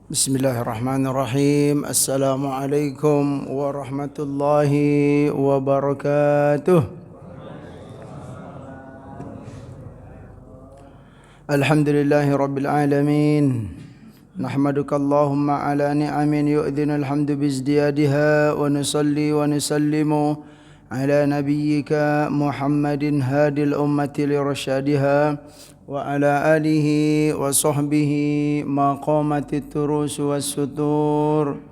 Bismillahirrahmanirrahim. Assalamualaikum warahmatullahi wabarakatuh. Alhamdulillahi rabbil alamin. Nahmaduka Allahumma ala ni'amin yu'dhinul hamdu bizdiyadiha wa nusalli wa nusallimu ala nabiyyika Muhammadin hadil ummati lirasyadiha wa ala alihi wa sahbihi ma qamatit turus was sutur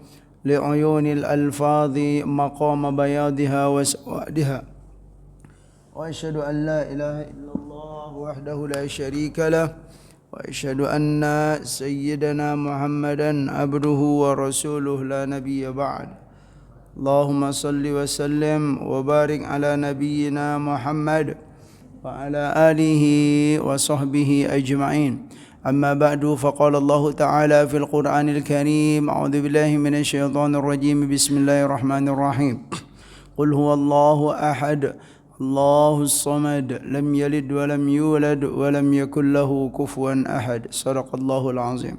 li'uyunil alfadhi maqama bayadiha wa sawadiha wa asyhadu an la ilaha illallah wahdahu la syarika lah wa asyhadu anna sayyidana Muhammadan abduhu wa rasuluh la nabiyya ba'd. Allahumma salli wa sallim wa barik ala nabiyyina Muhammad wa ala alihi wa sahbihi ajma'in. Amma ba'du, faqala Allah Ta'ala fil Qur'anil Karim, a'udzu billahi minasy syaithanir rajim. Bismillahirrahmanirrahim. Qul huwallahu ahad, Allahus samad, lam yalid wa lam yulad wa lam yakul lahu kufuwan ahad. Shadaqallahul azim.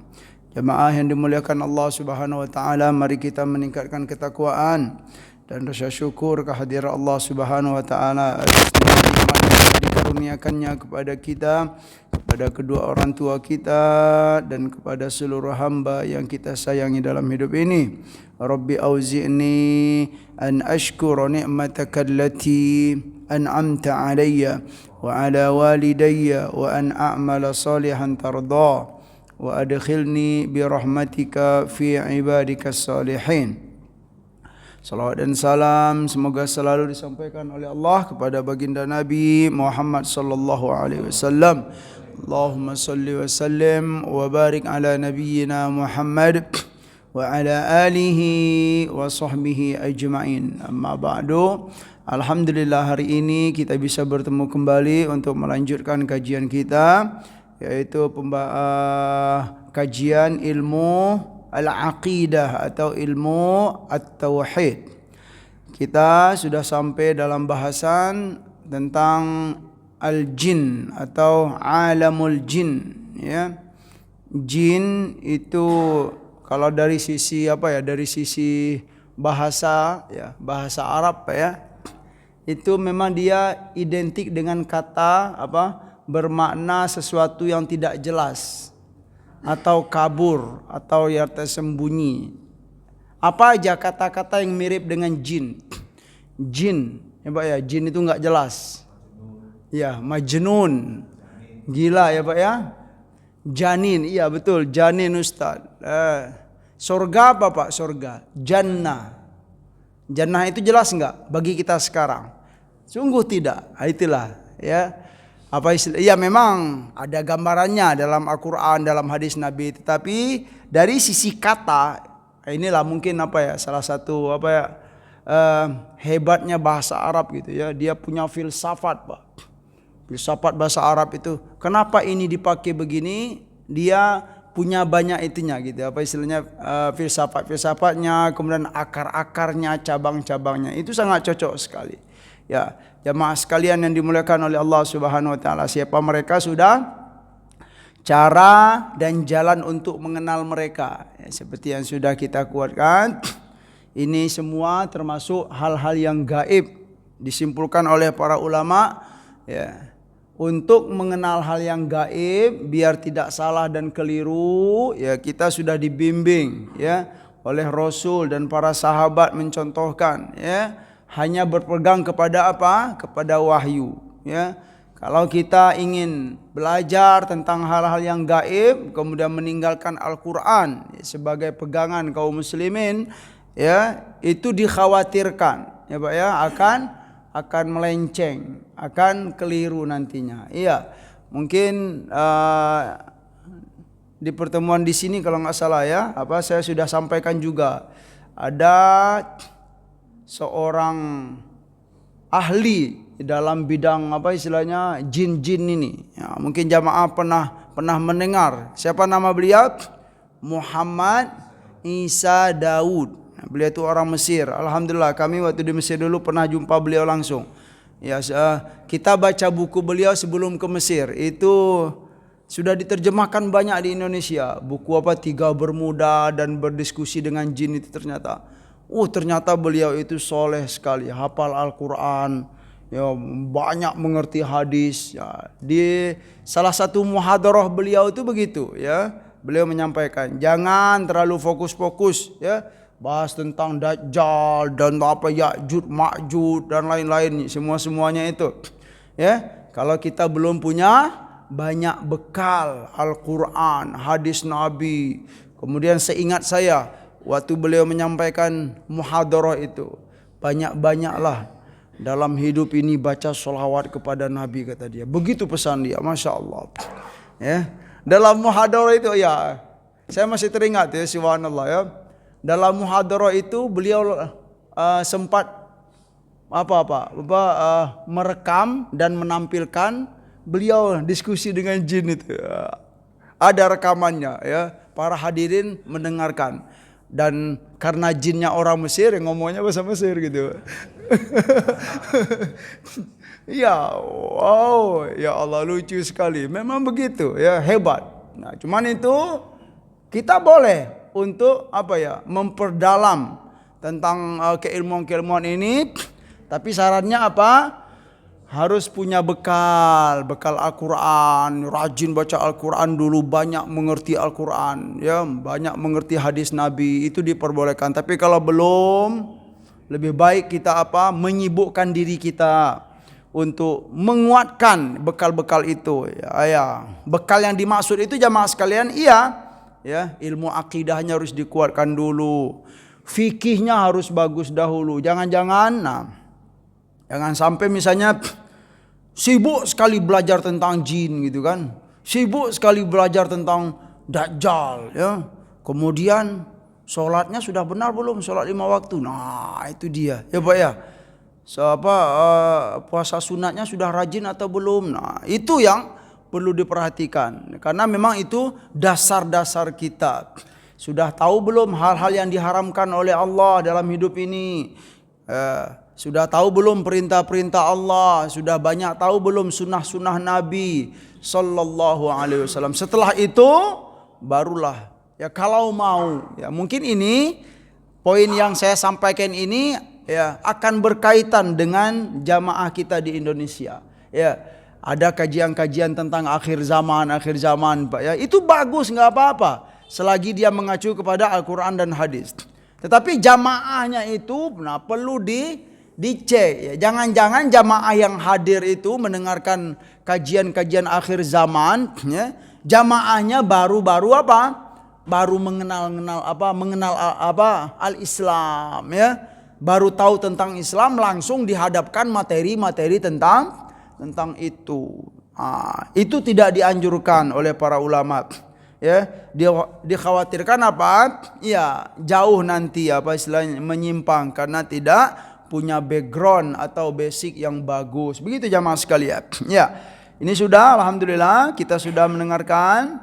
Jemaah yang dimuliakan Allah Subhanahu wa taala, mari kita meningkatkan ketakwaan dan rasa syukur kehadiran Allah Subhanahu wa taala atas nikmat yang dikaruniakannya kepada kita, kepada kedua orang tua kita dan kepada seluruh hamba yang kita sayangi dalam hidup ini. Rabbi auzi'ni an ashkura ni'mataka allati an'amta 'alayya wa 'ala walidayya wa an a'mala salihan tarda wa adkhilni bi rahmatika fi ibadikas salihin. Salawat dan salam semoga selalu disampaikan oleh Allah kepada baginda Nabi Muhammad sallallahu alaihi wasallam. Allahumma salli wa sallim wa barik ala nabiyyina Muhammad wa ala alihi wa sahbihi ajma'in. Amma ba'du. Alhamdulillah, hari ini kita bisa bertemu kembali untuk melanjutkan kajian kita, yaitu kajian ilmu al-aqidah atau ilmu at-tauhid. Kita sudah sampai dalam bahasan tentang al-jin atau alamul jin, ya. Jin itu kalau dari sisi dari sisi bahasa, ya, bahasa Arab, ya, itu memang dia identik dengan kata bermakna sesuatu yang tidak jelas atau kabur atau yang tersembunyi. Apa aja kata-kata yang mirip dengan jin? Jin, ya Pak ya, jin itu enggak jelas. Ya, majnun, gila ya Pak ya. Janin, iya betul, janin Ustaz. Surga apa Pak? Surga, jannah. Jannah itu jelas enggak bagi kita sekarang? Sungguh tidak. Itulah, ya. Ya, memang ada gambarannya dalam Al-Quran, dalam hadis Nabi, tetapi dari sisi kata, inilah mungkin salah satu hebatnya bahasa Arab gitu ya. Dia punya filsafat, Pak. Filsafat bahasa Arab itu, kenapa ini dipakai begini? Dia punya banyak itunya gitu. Filsafat-filsafatnya, kemudian akar-akarnya, cabang-cabangnya, itu sangat cocok sekali. Ya, jemaah sekalian yang dimuliakan oleh Allah Subhanahu wa taala, siapa mereka sudah cara dan jalan untuk mengenal mereka, ya, seperti yang sudah kita kuatkan, ini semua termasuk hal-hal yang gaib, disimpulkan oleh para ulama, ya. Untuk mengenal hal yang gaib biar tidak salah dan keliru, ya, kita sudah dibimbing, ya, oleh Rasul dan para sahabat mencontohkan, ya, hanya berpegang kepada kepada wahyu, ya. Kalau kita ingin belajar tentang hal-hal yang gaib kemudian meninggalkan Al-Qur'an sebagai pegangan kaum muslimin, ya, itu dikhawatirkan, ya Pak ya, akan melenceng, akan keliru nantinya. Iya, mungkin di pertemuan di sini kalau nggak salah ya, saya sudah sampaikan juga ada seorang ahli dalam bidang jin-jin ini. Ya, mungkin jamaah pernah mendengar. Siapa nama beliau? Muhammad Isa Daud. Beliau itu orang Mesir. Alhamdulillah, kami waktu di Mesir dulu pernah jumpa beliau langsung. Ya, kita baca buku beliau sebelum ke Mesir. Itu Sudah diterjemahkan banyak di Indonesia. Buku apa, Tiga Bermuda dan Berdiskusi dengan Jin itu ternyata. Ternyata beliau itu soleh sekali, hafal Al-Quran, ya, banyak mengerti hadis. Ya. Di salah satu muhadarah beliau itu begitu, ya. Beliau menyampaikan, jangan terlalu fokus-fokus, ya, bahas tentang Dajjal dan apa Ya'jud, Ma'jud dan lain-lain, semuanya itu. Ya, kalau kita belum punya banyak bekal Al-Quran, hadis Nabi. Kemudian seingat saya, waktu beliau menyampaikan muhadarah itu, banyak-banyaklah dalam hidup ini baca sholawat kepada Nabi, kata dia. Begitu pesan dia, Masya Allah. Ya, dalam muhadarah itu, ya, saya masih teringat, ya, subhanallah, ya. Dalam muhadarah itu beliau sempat merekam dan menampilkan beliau diskusi dengan jin itu. Ada rekamannya, ya. Para hadirin mendengarkan. Dan karena jinnya orang Mesir, yang ngomongnya bahasa Mesir gitu. Ya, wow, ya Allah, lucu sekali. Memang begitu, ya, hebat. Nah, cuman itu kita boleh untuk memperdalam tentang keilmuan ini, tapi syaratnya apa? Harus punya bekal Al-Quran, rajin baca Al-Quran dulu, banyak mengerti Al-Quran, ya, banyak mengerti hadis Nabi, itu diperbolehkan. Tapi kalau belum, lebih baik kita menyibukkan diri kita untuk menguatkan bekal-bekal itu, ya. Bekal yang dimaksud itu jamaah sekalian, iya, ya, ilmu akidahnya harus dikuatkan dulu, fikihnya harus bagus dahulu. Jangan sampai misalnya sibuk sekali belajar tentang jin gitu kan, sibuk sekali belajar tentang Dajjal, ya. Kemudian sholatnya sudah benar belum, sholat 5 waktu. Nah, itu dia, ya Pak, ya. Puasa sunatnya sudah rajin atau belum. Nah, itu yang perlu diperhatikan, karena memang itu dasar-dasar kita. Sudah tahu belum hal-hal yang diharamkan oleh Allah dalam hidup ini? Sudah tahu belum perintah-perintah Allah? Sudah banyak tahu belum sunnah-sunnah Nabi Sallallahu Alaihi Wasallam? Setelah itu barulah, ya, kalau mau, ya, mungkin ini poin yang saya sampaikan ini, ya, akan berkaitan dengan jamaah kita di Indonesia. Ya, ada kajian-kajian tentang akhir zaman, Pak, ya, itu bagus, nggak apa-apa, selagi dia mengacu kepada Al-Quran dan hadis. Tetapi jamaahnya itu perlu dicek, ya. Jangan-jangan jamaah yang hadir itu mendengarkan kajian-kajian akhir zaman, ya, jamaahnya baru mengenal al-Islam, ya, baru tahu tentang Islam, langsung dihadapkan materi-materi tentang itu. Itu tidak dianjurkan oleh para ulama, ya. Dia dikhawatirkan ya, jauh nanti istilahnya menyimpang karena tidak punya background atau basic yang bagus. Begitu jamaah sekalian. Ya, ini sudah, alhamdulillah, kita sudah mendengarkan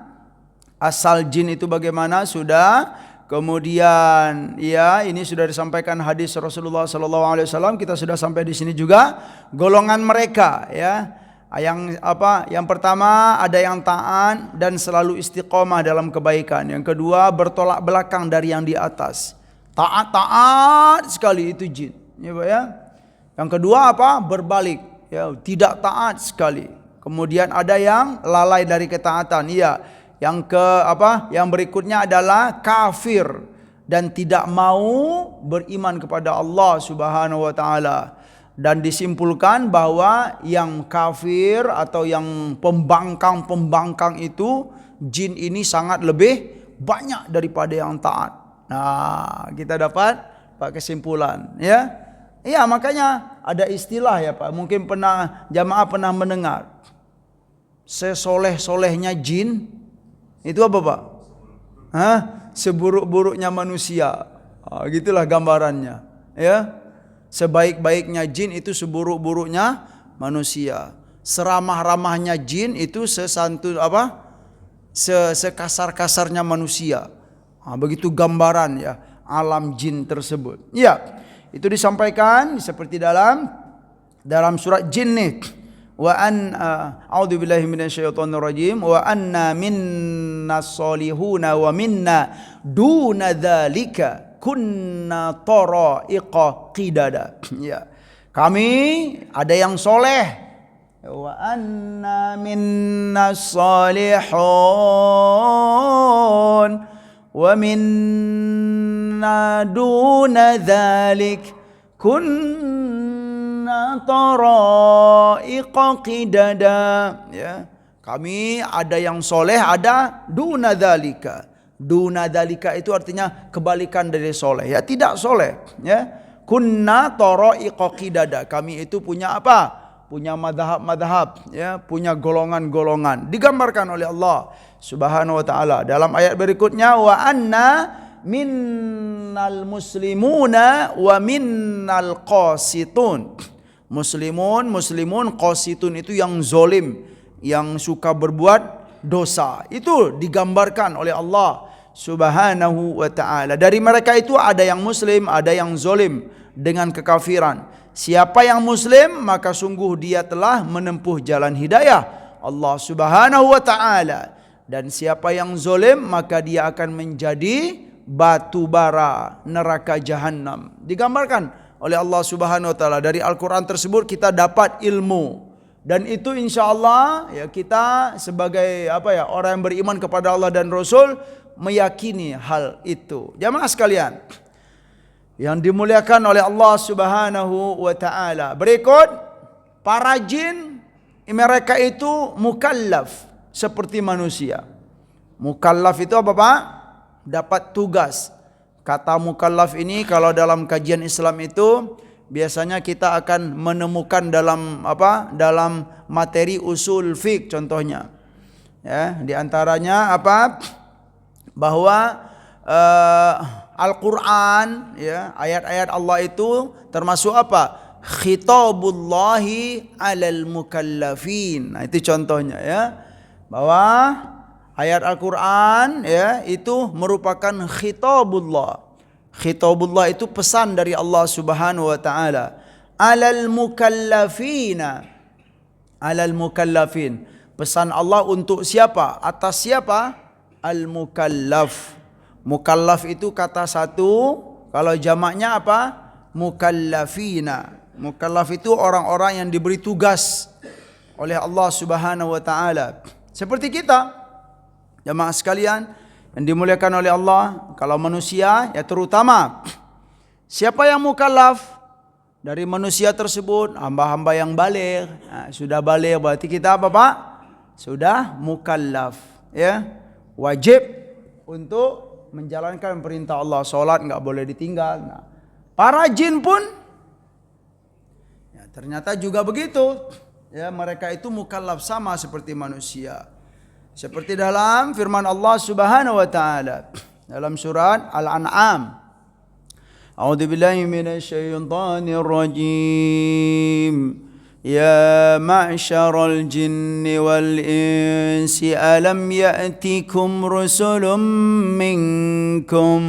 asal jin itu bagaimana, sudah. Kemudian, ya, ini sudah disampaikan hadis Rasulullah SAW. Kita sudah sampai di sini juga. Golongan mereka, ya, yang pertama ada yang taat dan selalu istiqomah dalam kebaikan. Yang kedua bertolak belakang dari yang di atas. Taat sekali itu jin, ya Pak, ya. Yang kedua berbalik, ya, tidak taat sekali. Kemudian ada yang lalai dari ketaatan, iya. Yang berikutnya adalah kafir dan tidak mau beriman kepada Allah Subhanahu wa taala. Dan disimpulkan bahwa yang kafir atau yang pembangkang itu, jin ini sangat lebih banyak daripada yang taat. Nah, kita dapat kesimpulan, ya. Iya, makanya ada istilah, ya Pak. Mungkin jamaah pernah mendengar, sesoleh-solehnya jin itu apa, Pak? Seburuk-buruknya manusia. Gitulah gambarannya, ya. Sebaik-baiknya jin itu seburuk-buruknya manusia. Seramah-ramahnya jin itu sekasar-kasarnya manusia. Begitu gambaran, ya, alam jin tersebut. Ya, itu disampaikan seperti dalam surat jin nih. a'udzubillahi minasyaitonir rajim wa anna minnas solihuna wa minna duna dzalika kunna taraiqa qidada. Ya. Kami ada yang soleh. Wa anna minnas solihun wa minna duna dzalik kunna taraiqa qidada. Ya. Kami ada yang soleh, ada duna dzalika. Duna dzalika itu artinya kebalikan dari soleh. Ya, tidak soleh. Ya. Kunna taraiqa qidada. Kami itu punya apa? Punya madhab-madhab, ya, punya golongan-golongan. Digambarkan oleh Allah Subhanahu wa taala dalam ayat berikutnya, wa anna minnal muslimuna wa minnal qasitun. Muslimun, qasitun itu yang zolim, yang suka berbuat dosa. Itu digambarkan oleh Allah Subhanahu wa ta'ala. Dari mereka itu ada yang muslim, ada yang zolim dengan kekafiran. Siapa yang muslim, maka sungguh dia telah menempuh jalan hidayah Allah Subhanahu wa ta'ala. Dan siapa yang zolim, maka dia akan menjadi batu bara neraka jahanam. Digambarkan oleh Allah Subhanahu wa ta'ala. Dari Al-Quran tersebut kita dapat ilmu. Dan itu insyaAllah ya, kita sebagai orang yang beriman kepada Allah dan Rasul meyakini hal itu. Jamaah sekalian yang dimuliakan oleh Allah Subhanahu wa ta'ala. Berikut, para jin mereka itu mukallaf seperti manusia. Mukallaf itu apa Pak? Dapat tugas. Kata mukallaf ini kalau dalam kajian Islam itu biasanya kita akan menemukan dalam dalam materi usul fiqh contohnya. Ya, di antaranya bahwa Al-Quran, ya, ayat-ayat Allah itu termasuk khitabullahi alal mukallafin. Nah, itu contohnya, ya, bahwa ayat Al-Quran, ya, itu merupakan khitabullah. Khitabullah itu pesan dari Allah Subhanahu wa ta'ala. Alal mukallafina. Alal mukallafin. Pesan Allah untuk siapa? Atas siapa? Al-mukallaf. Mukallaf itu kata satu, kalau jamaknya mukallafina. Mukallaf itu orang-orang yang diberi tugas oleh Allah Subhanahu wa ta'ala. Seperti kita, jamaah sekalian yang dimuliakan oleh Allah. Kalau manusia, ya terutama siapa yang mukallaf dari manusia tersebut? Hamba-hamba yang baligh. Nah, sudah baligh berarti kita sudah mukallaf, ya. Wajib untuk menjalankan perintah Allah. Solat enggak boleh ditinggal. Nah, para jin pun ya, ternyata juga begitu. Ya, mereka itu mukallaf sama seperti manusia. Seperti dalam firman Allah Subhanahu wa ta'ala dalam surat Al-An'am. A'udzubillahi minasyaitonir rajim. يا معشر الجن والإنس ألم يأتكم رسل منكم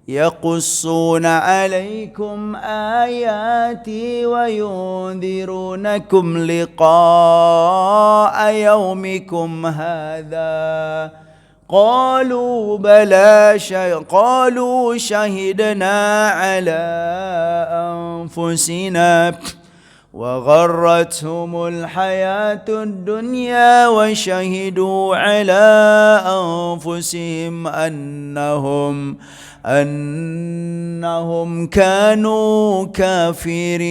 يقصون عليكم آياتي وينذرونكم لقاء يومكم هذا قالوا بلى قالوا شهدنا على أنفسنا وغرتهم الحياة الدنيا وشهدوا على أنفسهم أنهم كانوا كافرين.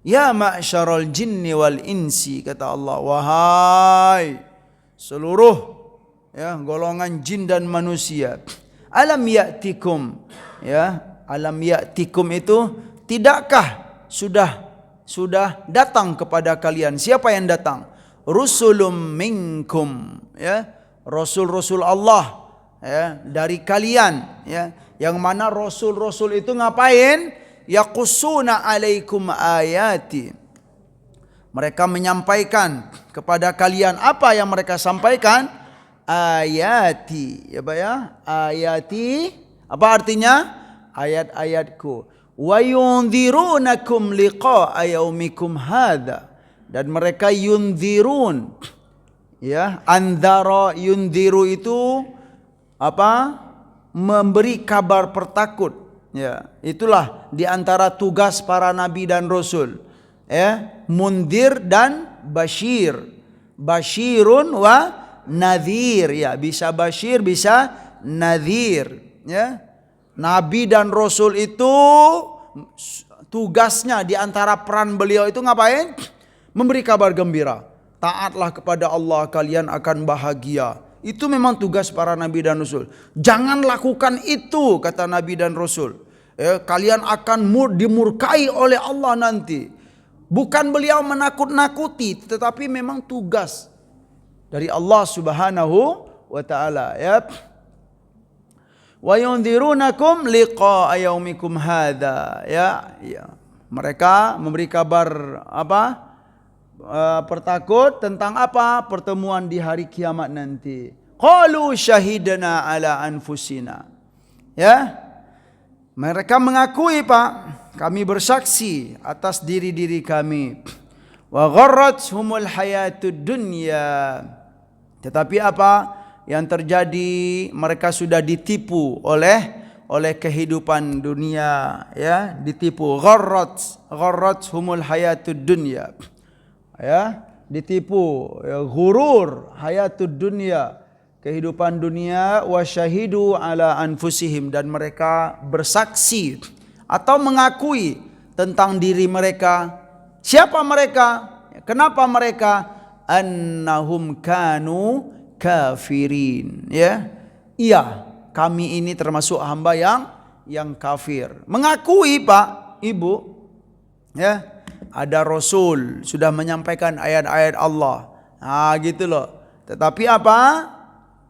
Ya ma'syaral jinni wal insi, kata Allah, wahai seluruh, ya, golongan jin dan manusia. Alam ya'tikum, ya, alam ya'tikum itu tidakkah sudah datang kepada kalian? Siapa yang datang? Rusulum minkum, ya, rasul-rasul Allah, ya, dari kalian, ya, yang mana rasul-rasul itu ngapain? Yaqussuna alaikum ayati. Mereka menyampaikan kepada kalian apa yang mereka sampaikan? Ayati, ya, Pak, ya, ayati, apa artinya? Ayat-ayatku. wa yunzirunakum liqa'a yaumikum hadza, dan mereka yunzirun, ya, anzara yunziru itu apa? Memberi kabar pertakut, ya. Itulah di antara tugas para nabi dan rasul, ya, mundir dan bashir, bashirun wa nadhir, ya, bisa bashir bisa nadhir, ya. Nabi dan rasul itu tugasnya di antara peran beliau itu ngapain? Memberi kabar gembira. Taatlah kepada Allah, kalian akan bahagia. Itu memang tugas para nabi dan rasul. Jangan lakukan itu, kata nabi dan rasul. Kalian akan dimurkai oleh Allah nanti. Bukan beliau menakut-nakuti, tetapi memang tugas dari Allah Subhanahu wa taala, ya. Wa yunzirunakum liqa'a yaumikum hadza, ya. Mereka memberi kabar apa? Pertakut tentang apa? Pertemuan di hari kiamat nanti. Qalu syahidna ala anfusina, ya. Mereka mengakui, Pak, kami bersaksi atas diri-diri kami. Wa gharrathumul hayatud dunya. Tetapi apa yang terjadi? Mereka sudah ditipu oleh kehidupan dunia, ya, ditipu. Gharrathumul hayatud dunya, ya, ditipu, ya, ghurur hayatud dunya, kehidupan dunia. Wa syahidu ala anfusihim, dan mereka bersaksi atau mengakui tentang diri mereka. Siapa mereka? Kenapa mereka? Annahum kanu kafirin, ya. Iya, kami ini termasuk hamba yang kafir. Mengakui, Pak, Ibu, ya. Ada rasul sudah menyampaikan ayat-ayat Allah. Gitu loh. Tetapi apa?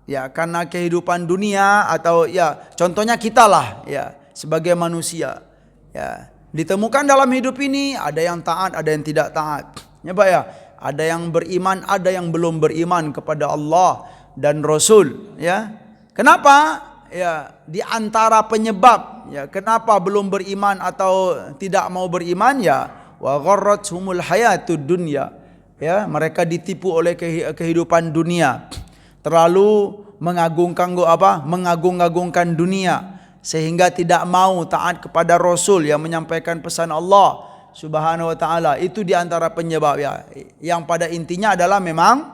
Ya, karena kehidupan dunia, atau ya contohnya kita lah, ya, sebagai manusia, ya, ditemukan dalam hidup ini ada yang taat, ada yang tidak taat, ya Pak, ya. Ada yang beriman, ada yang belum beriman kepada Allah dan Rasul, ya. Kenapa? Ya, di antara penyebab, ya, kenapa belum beriman atau tidak mau beriman, ya, wa gharrathumul hayatud dunya, ya, mereka ditipu oleh kehidupan dunia. Terlalu mengagung-agungkan dunia, sehingga tidak mau taat kepada Rasul yang menyampaikan pesan Allah Subhanahu wa taala. Itu di antara penyebab, ya. Yang pada intinya adalah memang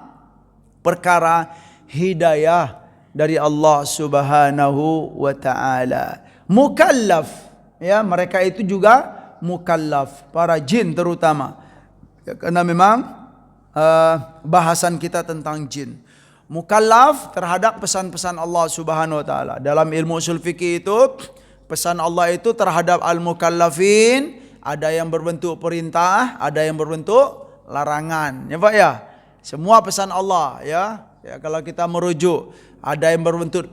perkara hidayah dari Allah Subhanahu wa taala. Mukallaf, ya, mereka itu juga mukallaf, para jin terutama, ya, karena memang bahasan kita tentang jin. Mukallaf terhadap pesan-pesan Allah Subhanahu wa taala. Dalam ilmu usul fikih itu, pesan Allah itu terhadap al-mukallafin ada yang berbentuk perintah, ada yang berbentuk larangan, ya Pak, ya. Semua pesan Allah, ya. Ya, kalau kita merujuk, ada yang berbentuk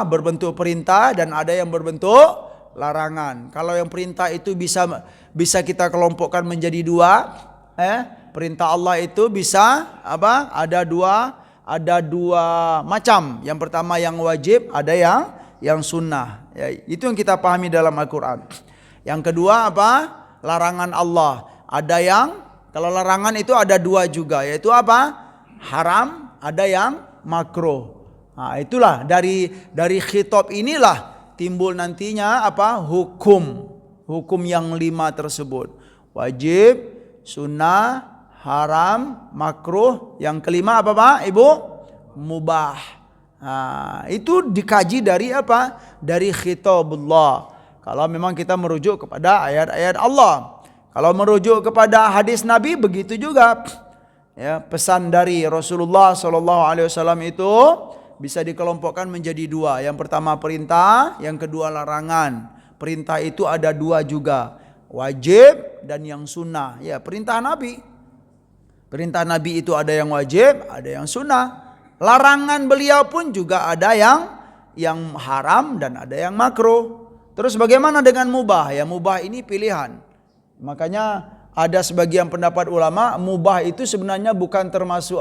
berbentuk perintah dan ada yang berbentuk larangan. Kalau yang perintah itu bisa kita kelompokkan menjadi dua, perintah Allah itu bisa ada dua macam. Yang pertama yang wajib, ada yang sunnah, ya, itu yang kita pahami dalam Al-Qur'an. Yang kedua larangan Allah. Ada yang, kalau larangan itu ada dua juga, yaitu haram, ada yang makruh. Itulah dari khitab inilah timbul nantinya hukum yang 5 tersebut. Wajib, sunnah, haram, makruh. Yang kelima Pak, Ibu? Mubah. Itu dikaji dari dari khitabullah. Kalau memang kita merujuk kepada ayat-ayat Allah. Kalau merujuk kepada hadis Nabi, begitu juga. Ya, pesan dari Rasulullah SAW itu bisa dikelompokkan menjadi dua. Yang pertama perintah, yang kedua larangan. Perintah itu ada dua juga, wajib dan yang sunnah. Ya, perintah Nabi. Perintah Nabi itu ada yang wajib, ada yang sunnah. Larangan beliau pun juga ada yang haram dan ada yang makruh. Terus bagaimana dengan mubah? Ya, mubah ini pilihan. Makanya ada sebagian pendapat ulama, mubah itu sebenarnya bukan termasuk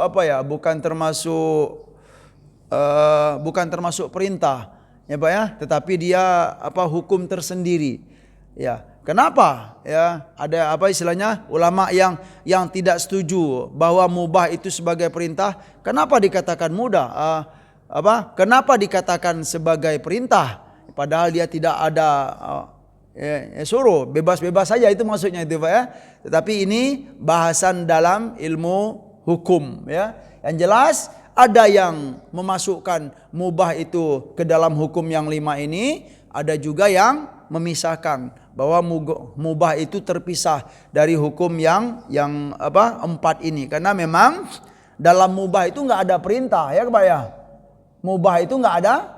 bukan termasuk perintah, ya Pak, ya, tetapi dia hukum tersendiri. Ya, Kenapa? Ya, ada apa istilahnya ulama yang tidak setuju bahwa mubah itu sebagai perintah. Kenapa dikatakan mudah? Kenapa dikatakan sebagai perintah? Padahal dia tidak ada suruh, bebas-bebas saja itu maksudnya itu Pak ya. Tetapi ini bahasan dalam ilmu hukum ya. Yang jelas ada yang memasukkan mubah itu ke dalam hukum yang 5 ini, ada juga yang memisahkan bahwa mubah itu terpisah dari hukum yang 4 ini, karena memang dalam mubah itu nggak ada perintah ya Pak ya. Mubah itu nggak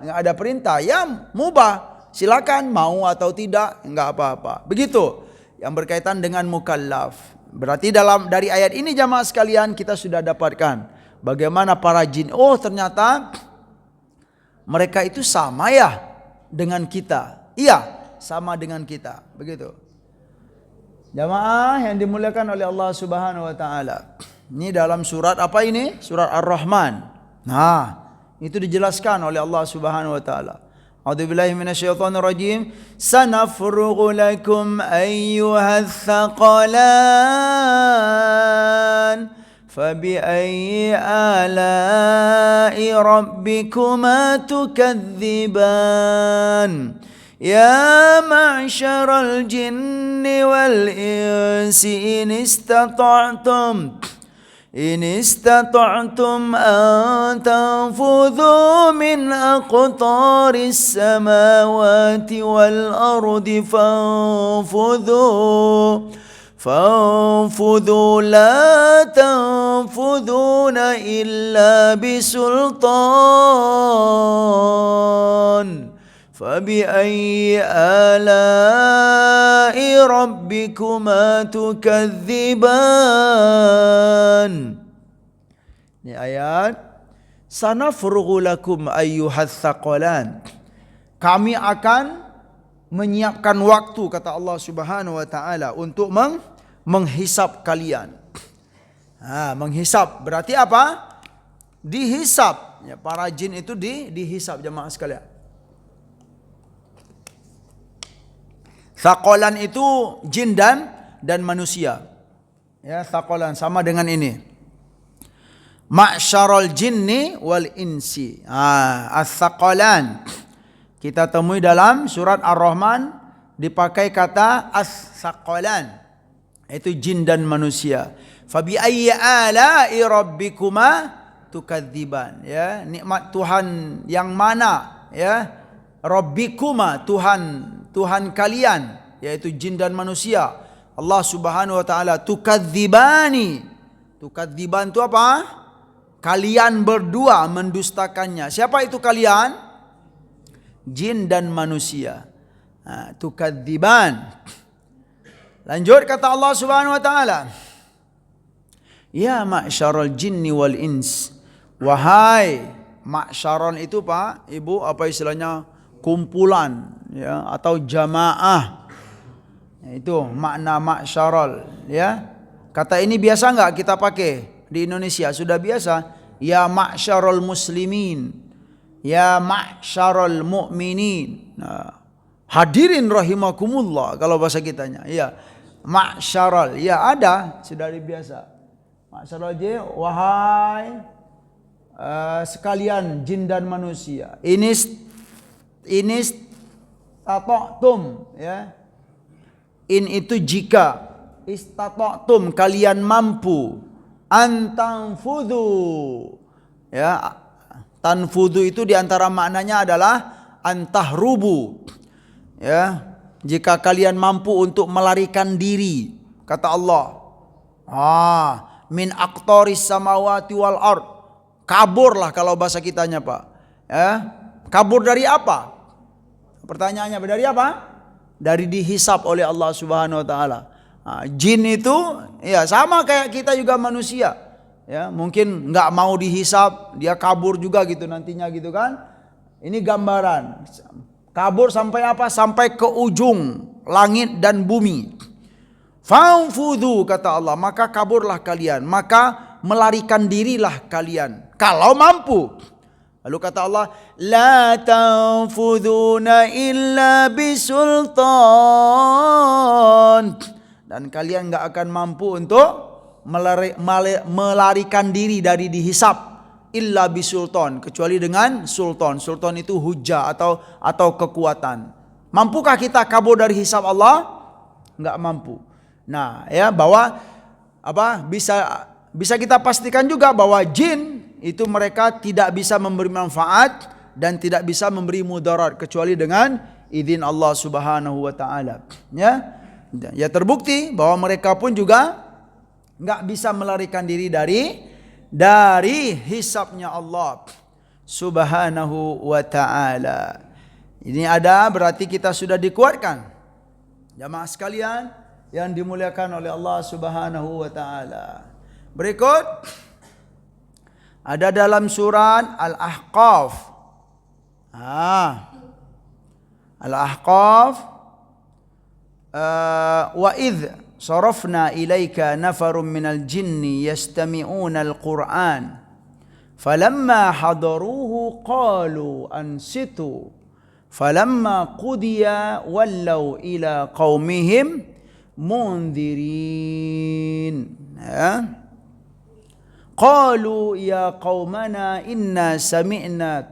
ada perintah ya, mubah silakan mau atau tidak nggak apa-apa. Begitu yang berkaitan dengan mukallaf. Berarti dari ayat ini jamaah sekalian kita sudah dapatkan bagaimana para jin. Oh ternyata mereka itu sama ya dengan kita. Iya, sama dengan kita. Begitu. Jamaah yang dimuliakan oleh Allah Subhanahu wa taala. Ini dalam surat apa ini? Surat Ar-Rahman. Nah, itu dijelaskan oleh Allah Subhanahu wa taala. A'udzubillahi minasyaitonir rajim. Sanafrughu lakum ayyuhats thaqalan. فبأي آلاء ربكما تكذبان يا معشر الجن والإنس إن استطعتم أن تنفذوا من أقطار السماوات والأرض فانفذوا لا تنفذون إلا بسلطان فبأي آلاء ربكما تكذبان. Ini ayat sanafrughu lakum ayyuhats thaqalan. Kami akan menyiapkan waktu kata Allah Subhanahu wa taala untuk menghisap kalian. Menghisap berarti apa? Dihisap. Ya, para jin itu dihisap jemaah sekalian. Thaqalan itu jin dan manusia. Ya, thaqalan sama dengan ini. Ma'syarul jinni wal insi. As-thaqalan. Kita temui dalam surat Ar-Rahman dipakai kata as-thaqalan. Itu jin dan manusia. Fabi ayyi ala'i rabbikuma tukadziban. Ya, nikmat Tuhan yang mana? Ya, rabbikuma, Tuhan kalian, yaitu jin dan manusia. Allah Subhanahu wa taala tukadzibani. Tukadziban itu apa? Kalian berdua mendustakannya. Siapa itu kalian? Jin dan manusia. Tukadziban. Lanjut kata Allah Subhanahu wa taala. Ya ma'syarul jinni wal ins. Wahai ma'syaron itu Pak, Ibu, apa istilahnya? Kumpulan ya, atau jamaah. Itu makna ma'syarul ya. Kata ini biasa enggak kita pakai di Indonesia? Sudah biasa. Ya ma'syarul muslimin. Ya ma'syarul mu'minin. Hadirin rahimakumullah kalau bahasa kitanya. Ya, ma'syarul. Ya ada, sudah biasa. Ma'syarul je, wahai sekalian jin dan manusia. Ini istata'tum ya. In itu jika, istata'tum kalian mampu, antanfudhu ya. Tanfudhu itu diantara maknanya adalah antahrubu ya. Jika kalian mampu untuk melarikan diri, kata Allah, min aqtaris samawati wal ard, kaburlah kalau bahasa kitanya Pak ya. Kabur dari apa? Pertanyaannya dari apa? Dari dihisap oleh Allah Subhanahu wa taala. Jin itu ya sama kayak kita juga manusia. Ya, mungkin nggak mau dihisap, dia kabur juga gitu nantinya gitu kan. Ini gambaran. Kabur sampai apa? Sampai ke ujung langit dan bumi. Fanfudhu kata Allah, maka kaburlah kalian, maka melarikan dirilah kalian kalau mampu. Lalu kata Allah, la tanfuduna illa bisultan. Dan kalian enggak akan mampu untuk melarikan diri dari dihisab illa bisultan, kecuali dengan sultan. Sultan itu hujah atau kekuatan. Mampukah kita kabur dari hisab Allah? Enggak mampu. Nah, ya, bahwa bisa kita pastikan juga bahwa jin itu mereka tidak bisa memberi manfaat dan tidak bisa memberi mudarat kecuali dengan izin Allah Subhanahu wa taala. Ya. Ya, terbukti bahwa mereka pun juga enggak bisa melarikan diri dari hisabnya Allah Subhanahu wa taala. Ini ada berarti kita sudah dikuatkan. Jamaah sekalian yang dimuliakan oleh Allah Subhanahu wa taala. Berikut ada dalam surat Al-Ahqaf. Al-Ahqaf, wa idh sarafna ilaika nafarum minal jinni yastami'una al-Qur'an falamma hadaruhu qalu ansitu falamma qudiya wallaw ila qaumihim mundirin. Ya. Qalu ya qaumana inna sami'na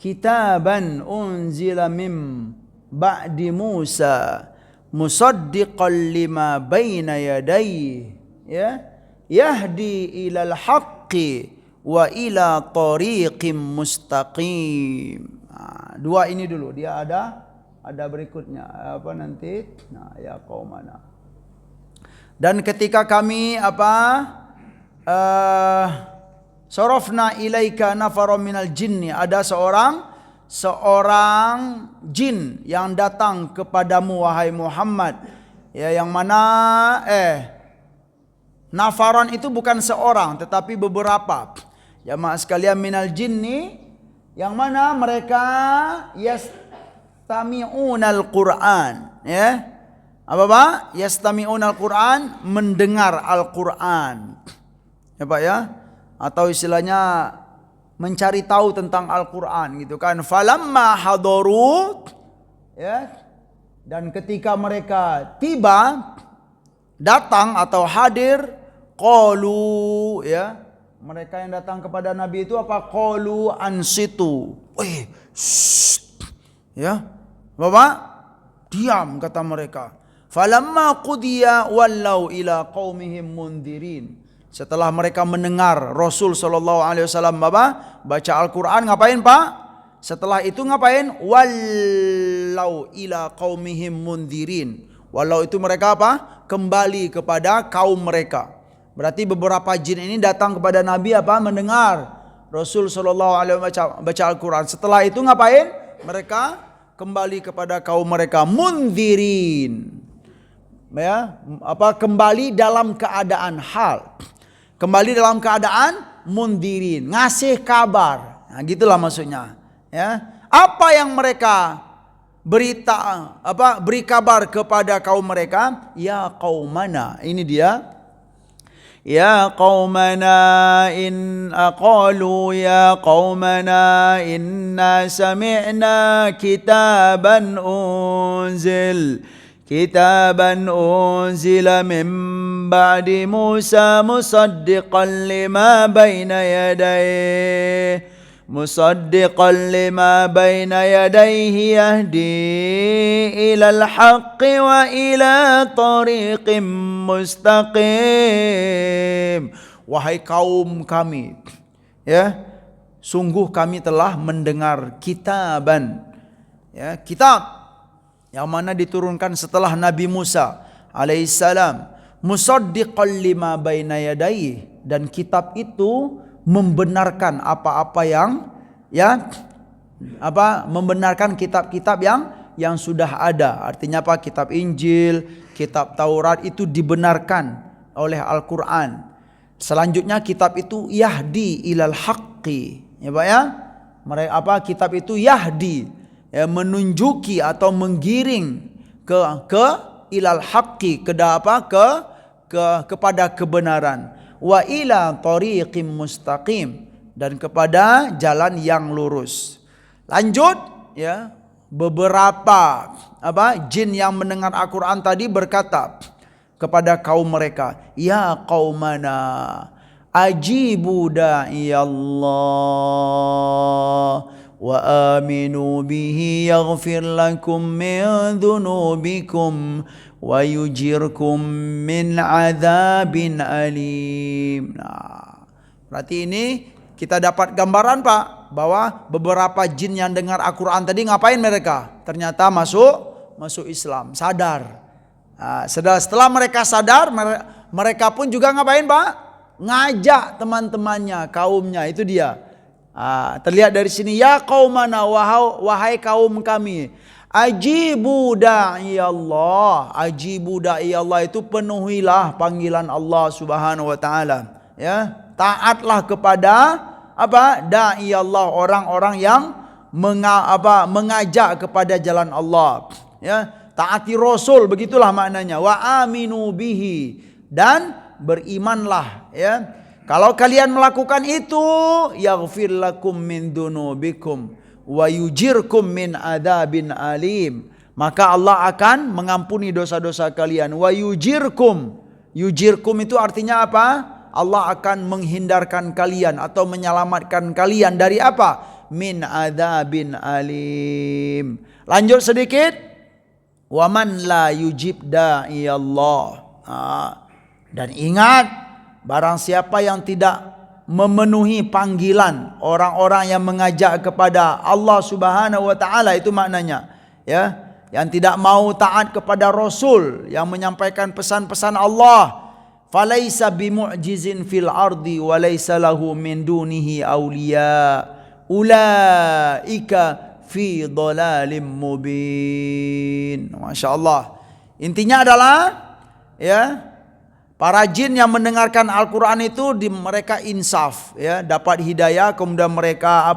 kitaban unzila min ba'di Musa musaddiqan lima baina yadayhi ya yahdi ilal haqqi wa ila tariqim mustaqim. Dua ini dulu, dia ada berikutnya apa nanti. Nah, ya qaumana. Dan ketika kami sarafna ilaika nafarum minal jinni, ada seorang jin yang datang kepadamu wahai Muhammad, ya, yang mana nafaran itu bukan seorang tetapi beberapa. Jamaah sekalian, minal jinni yang mana mereka yastami'unal Qur'an, ya. Apa? Yastami'unal Qur'an, mendengar Al-Qur'an. Ya Pak ya, atau istilahnya mencari tahu tentang Al-Quran gitu kan. Falamma hadaru, ya, dan ketika mereka tiba, datang atau hadir, qalu, ya, mereka yang datang kepada Nabi itu apa? Qalu ansitu. Ya, Bapak, diam kata mereka. Falamma qudiya wallau ila qaumihim mundirin. Setelah mereka mendengar Rasul SAW baca Al-Quran, ngapain Pak? Setelah itu ngapain? Wallau ila qaumihim mundirin. Wallau itu mereka apa? Kembali kepada kaum mereka. Berarti beberapa jin ini datang kepada Nabi apa? Mendengar Rasul SAW baca Al-Quran. Setelah itu ngapain? Mereka kembali kepada kaum mereka. Mundirin. Ya, kembali dalam keadaan hal. Kembali dalam keadaan mundirin, ngasih kabar. Nah, gitulah maksudnya, ya. Apa yang mereka beri kabar kepada kaum mereka? Ya qaumana. Ini dia. Ya qaumana in aqalu ya qaumana inna sami'na kitaban unzil min ba'di Musa musaddiqan lima bayna yadayhi yahdi ilal haqqi wa ila tariqim mustaqim. Wahai kaum kami, ya, sungguh kami telah mendengar kitaban, ya, kitab yang mana diturunkan setelah Nabi Musa alaihissalam, musaddiqan lima baina yadayhi, dan kitab itu membenarkan apa-apa yang, ya, membenarkan kitab-kitab yang sudah ada. Artinya apa? Kitab Injil, kitab Taurat itu dibenarkan oleh Al-Quran. Selanjutnya kitab itu yahdi ilal haqqi, ya Pak ya. Kitab itu yahdi, ya, menunjuki atau menggiring ke ilal haqqi, kepada kebenaran. Wa ila tariqim mustaqim, dan kepada jalan yang lurus. Lanjut, ya. Beberapa jin yang mendengar Al-Quran tadi berkata kepada kaum mereka, ya qaumana ajibu da'iyallah wa aminu bihi yaghfir lakum min dhunubikum wa yujirkum min azabin alim. Nah, berarti ini kita dapat gambaran Pak, bahwa beberapa jin yang dengar Al-Quran tadi ngapain mereka? Ternyata masuk Islam, sadar. Nah, setelah mereka sadar, mereka pun juga ngapain Pak? Ngajak teman-temannya, kaumnya, itu dia. Terlihat dari sini, ya qaumana, wahai kaum kami, ajibu da'iyallah. Ajibu da'iyallah itu penuhilah panggilan Allah Subhanahu wa taala, ya. Taatlah kepada da'i Allah, orang-orang yang mengajak kepada jalan Allah, ya. Taati Rasul, begitulah maknanya. Wa aminu bihi, dan berimanlah, ya. Kalau kalian melakukan itu, yaghfir lakum min dunubikum wa yujirkum min adzabin alim, maka Allah akan mengampuni dosa-dosa kalian. Wa yujirkum, yujirkum itu artinya apa? Allah akan menghindarkan kalian atau menyelamatkan kalian dari apa? Min adzabin alim. Lanjut sedikit. Wa man la yujib da'i Allah. Dan ingat, barang siapa yang tidak memenuhi panggilan orang-orang yang mengajak kepada Allah Subhanahu wa taala, itu maknanya, ya, yang tidak mau taat kepada Rasul yang menyampaikan pesan-pesan Allah, falaisa bimu'jizin fil ardi wa laisa lahu min dunihi awliya ulaika fi dhalalim mubin. Masya-Allah. Intinya adalah, ya, para jin yang mendengarkan Al-Quran itu mereka insaf, ya, dapat hidayah, kemudian mereka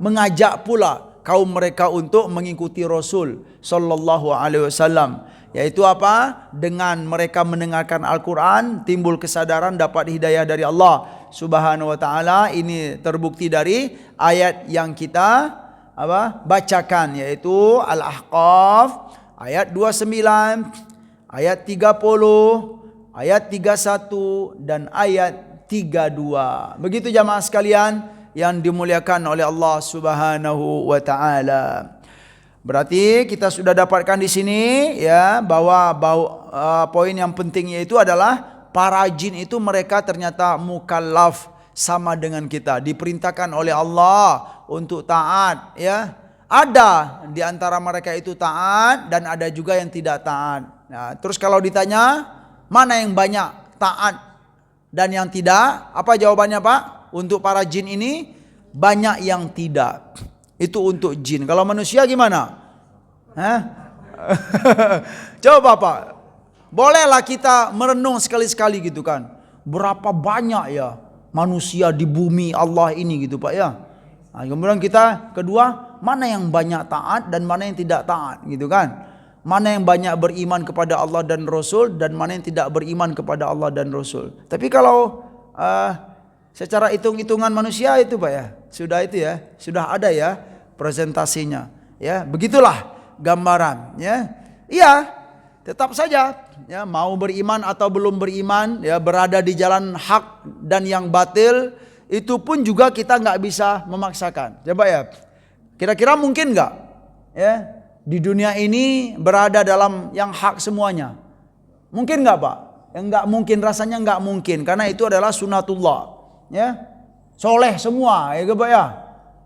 mengajak pula kaum mereka untuk mengikuti Rasul sallallahu alaihi wasallam. Yaitu apa? Dengan mereka mendengarkan Al-Quran, timbul kesadaran, dapat hidayah dari Allah Subhanahu wa taala. Ini terbukti dari ayat yang kita bacakan, yaitu Al-Ahqaf ayat 29, ayat 30, ayat 31 dan ayat 32. Begitu jamaah sekalian yang dimuliakan oleh Allah Subhanahu wa taala. Berarti kita sudah dapatkan di sini, ya, bahwa poin yang penting yaitu adalah para jin itu mereka ternyata mukallaf, sama dengan kita, diperintahkan oleh Allah untuk taat, ya. Ada di antara mereka itu taat dan ada juga yang tidak taat. Nah, terus kalau ditanya mana yang banyak taat dan yang tidak, apa jawabannya Pak? Untuk para jin ini banyak yang tidak. Itu untuk jin. Kalau manusia gimana? Coba Pak, bolehlah kita merenung sekali-sekali gitu kan. Berapa banyak ya manusia di bumi Allah ini gitu Pak, ya. Nah, kemudian kita kedua, mana yang banyak taat dan mana yang tidak taat gitu kan. Mana yang banyak beriman kepada Allah dan Rasul dan mana yang tidak beriman kepada Allah dan Rasul. Tapi kalau secara hitung-hitungan manusia itu Pak, ya, sudah itu, ya, sudah ada ya presentasinya, ya. Begitulah gambaran, ya. Iya, tetap saja, ya, mau beriman atau belum beriman, ya, berada di jalan hak dan yang batil, itu pun juga kita nggak bisa memaksakan. Coba, ya, kira-kira mungkin nggak, ya, di dunia ini berada dalam yang hak semuanya? Mungkin nggak Pak? Nggak mungkin, rasanya nggak mungkin, karena itu adalah sunatullah, ya, soleh semua, ya Pak, ya,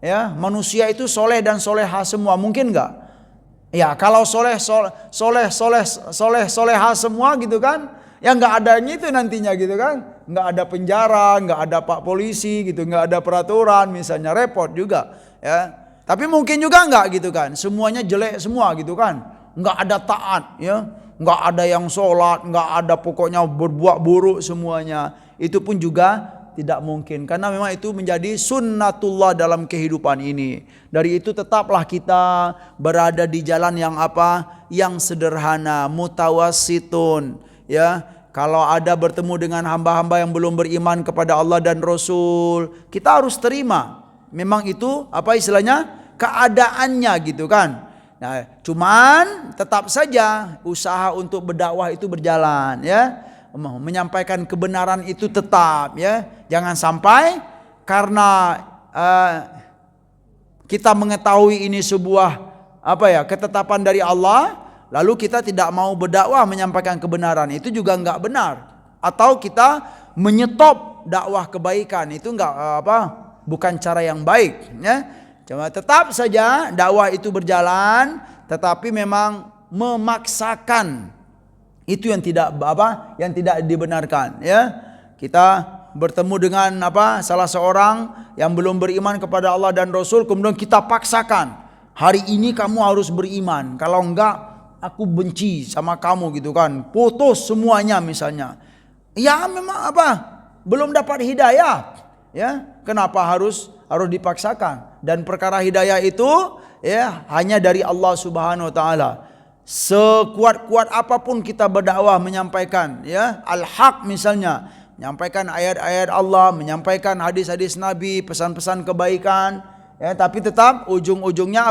ya, manusia itu soleh dan soleha semua, mungkin nggak? Ya, kalau soleh semua gitu kan, ya nggak adanya itu nantinya gitu kan, nggak ada penjara, nggak ada pak polisi gitu, nggak ada peraturan misalnya, repot juga, ya. Tapi mungkin juga nggak gitu kan, semuanya jelek semua gitu kan, nggak ada taat, ya, nggak ada yang sholat, nggak ada, pokoknya berbuat buruk semuanya. Itu pun juga tidak mungkin, karena memang itu menjadi sunnatullah dalam kehidupan ini. Dari itu tetaplah kita berada di jalan yang apa? Yang sederhana, mutawassitun, ya. Kalau ada bertemu dengan hamba-hamba yang belum beriman kepada Allah dan Rasul, kita harus terima. Memang itu apa istilahnya? Keadaannya gitu kan. Nah, cuman tetap saja usaha untuk berdakwah itu berjalan ya. Menyampaikan kebenaran itu tetap ya. Jangan sampai karena kita mengetahui ini sebuah ketetapan dari Allah, lalu kita tidak mau berdakwah menyampaikan kebenaran, itu juga enggak benar. Atau kita menyetop dakwah kebaikan, itu bukan cara yang baik ya. Cuma tetap saja dakwah itu berjalan, tetapi memang memaksakan itu yang tidak dibenarkan ya. Kita bertemu dengan salah seorang yang belum beriman kepada Allah dan Rasul, kemudian kita paksakan, hari ini kamu harus beriman, kalau enggak aku benci sama kamu gitu kan, putus semuanya misalnya. Ya memang belum dapat hidayah ya, kenapa harus dipaksakan? Dan perkara hidayah itu ya hanya dari Allah Subhanahu wa taala. Sekuat-kuat apapun kita berdakwah menyampaikan ya al-haq misalnya, menyampaikan ayat-ayat Allah, menyampaikan hadis-hadis Nabi, pesan-pesan kebaikan ya, tapi tetap ujung-ujungnya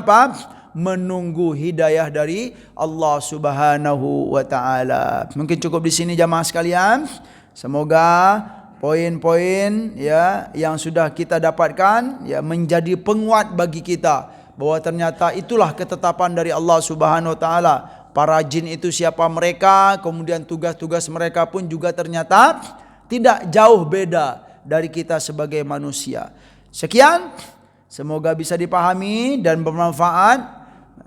menunggu hidayah dari Allah Subhanahu wa taala. Mungkin cukup di sini jamaah sekalian. Semoga poin-poin ya yang sudah kita dapatkan ya menjadi penguat bagi kita bahwa ternyata itulah ketetapan dari Allah Subhanahu wa taala. Para jin itu siapa mereka, kemudian tugas-tugas mereka pun juga ternyata tidak jauh beda dari kita sebagai manusia. Sekian, semoga bisa dipahami dan bermanfaat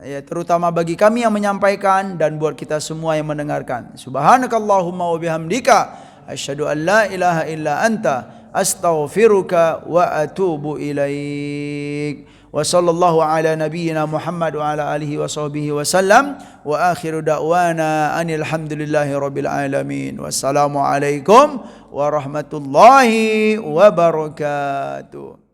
ya, terutama bagi kami yang menyampaikan dan buat kita semua yang mendengarkan. Subhanakallahumma wa bihamdika asyhadu an la ilaha illa anta astaghfiruka wa atubu ilaik. Wa sallallahu ala nabiyyina Muhammad wa ala alihi wa sahbihi wa sallam. Wa akhiru da'wana anil hamdulillahi rabbil alamin. Wassalamu alaikum warahmatullahi wabarakatuh.